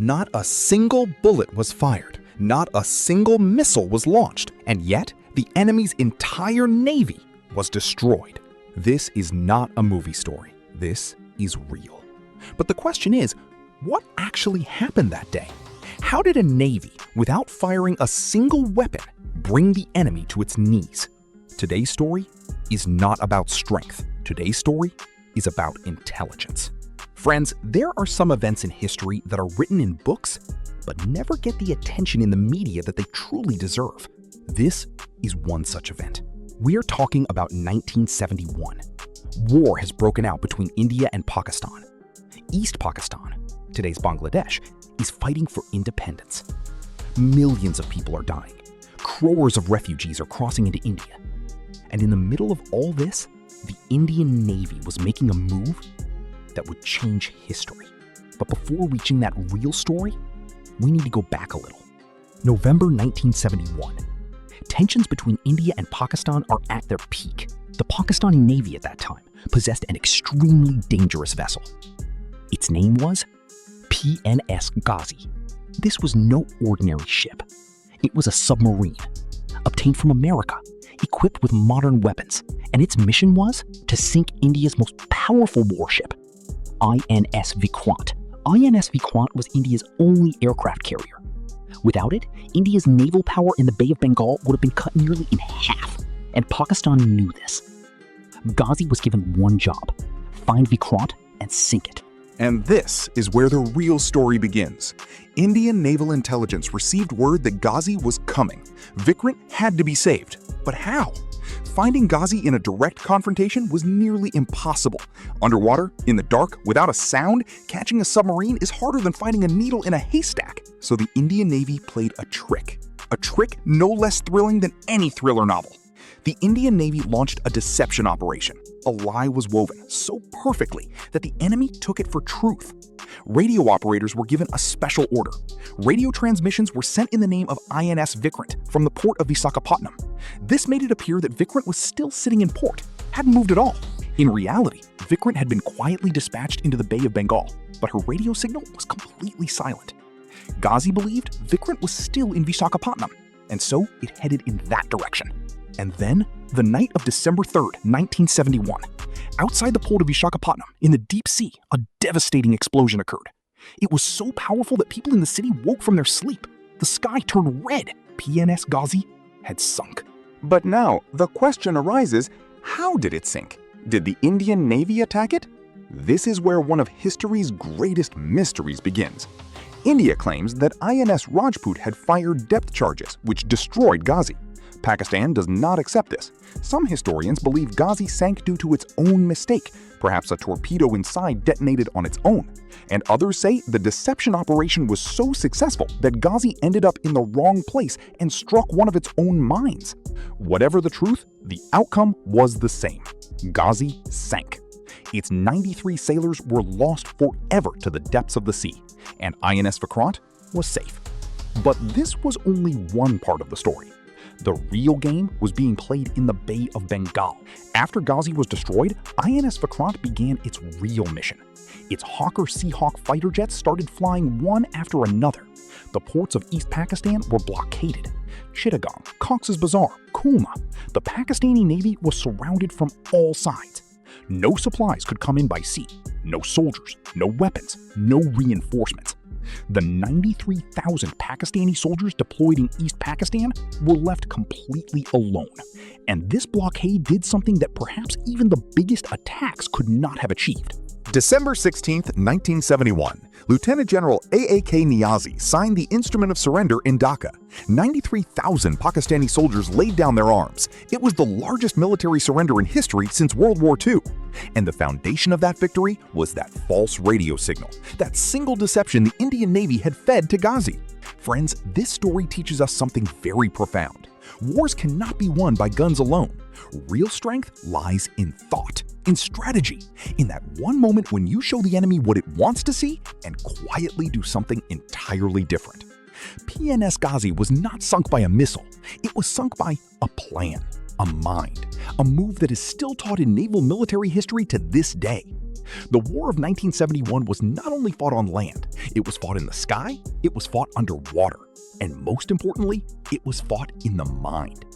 Not a single bullet was fired, not a single missile was launched, and yet the enemy's entire navy was destroyed. This is not a movie story. This is real. But the question is, what actually happened that day? How did a navy, without firing a single weapon, bring the enemy to its knees? Today's story is not about strength. Today's story is about intelligence. Friends, there are some events in history that are written in books, but never get the attention in the media that they truly deserve. This is one such event. We're talking about 1971. War has broken out between India and Pakistan. East Pakistan, today's Bangladesh, is fighting for independence. Millions of people are dying. Crores of refugees are crossing into India. And in the middle of all this, the Indian Navy was making a move that would change history. But before reaching that real story, we need to go back a little. November 1971. Tensions between India and Pakistan are at their peak. The Pakistani Navy at that time possessed an extremely dangerous vessel. Its name was PNS Ghazi. This was no ordinary ship. It was a submarine, obtained from America, equipped with modern weapons, and its mission was to sink India's most powerful warship, INS Vikrant. INS Vikrant was India's only aircraft carrier. Without it, India's naval power in the Bay of Bengal would have been cut nearly in half, and Pakistan knew this. Ghazi was given one job: find Vikrant and sink it. And this is where the real story begins. Indian naval intelligence received word that Ghazi was coming. Vikrant had to be saved. But how? Finding Ghazi in a direct confrontation was nearly impossible. Underwater, in the dark, without a sound, catching a submarine is harder than finding a needle in a haystack. So the Indian Navy played a trick. A trick no less thrilling than any thriller novel. The Indian Navy launched a deception operation. A lie was woven so perfectly that the enemy took it for truth. Radio operators were given a special order. Radio transmissions were sent in the name of INS Vikrant from the port of Visakhapatnam. This made it appear that Vikrant was still sitting in port, hadn't moved at all. In reality, Vikrant had been quietly dispatched into the Bay of Bengal, but her radio signal was completely silent. Ghazi believed Vikrant was still in Visakhapatnam, and so it headed in that direction. And then, the night of December 3rd, 1971, outside the port of Visakhapatnam, in the deep sea, a devastating explosion occurred. It was so powerful that people in the city woke from their sleep. The sky turned red. PNS Ghazi had sunk. But now, the question arises, how did it sink? Did the Indian Navy attack it? This is where one of history's greatest mysteries begins. India claims that INS Rajput had fired depth charges, which destroyed Ghazi. Pakistan does not accept this. Some historians believe Ghazi sank due to its own mistake, perhaps a torpedo inside detonated on its own. And others say the deception operation was so successful that Ghazi ended up in the wrong place and struck one of its own mines. Whatever the truth, the outcome was the same. Ghazi sank. Its 93 sailors were lost forever to the depths of the sea, and INS Vikrant was safe. But this was only one part of the story. The real game was being played in the Bay of Bengal. After Ghazi was destroyed, INS Vikrant began its real mission. Its Hawker Seahawk fighter jets started flying one after another. The ports of East Pakistan were blockaded. Chittagong, Cox's Bazar, Kulma. The Pakistani Navy was surrounded from all sides. No supplies could come in by sea. No soldiers, no weapons, no reinforcements. The 93,000 Pakistani soldiers deployed in East Pakistan were left completely alone. And this blockade did something that perhaps even the biggest attacks could not have achieved. December 16, 1971, Lieutenant General A.A.K. Niazi signed the Instrument of Surrender in Dhaka. 93,000 Pakistani soldiers laid down their arms. It was the largest military surrender in history since World War II. And the foundation of that victory was that false radio signal, that single deception the Indian Navy had fed to Ghazi. Friends, this story teaches us something very profound. Wars cannot be won by guns alone. Real strength lies in thought, in strategy, in that one moment when you show the enemy what it wants to see and quietly do something entirely different. PNS Ghazi was not sunk by a missile. It was sunk by a plan, a mind, a move that is still taught in naval military history to this day. The War of 1971 was not only fought on land, it was fought in the sky, it was fought underwater, and most importantly, it was fought in the mind.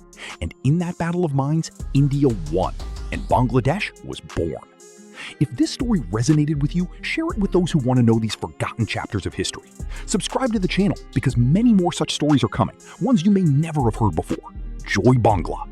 And in that battle of minds, India won, and Bangladesh was born. If this story resonated with you, share it with those who want to know these forgotten chapters of history. Subscribe to the channel because many more such stories are coming, ones you may never have heard before. Joy Bangla!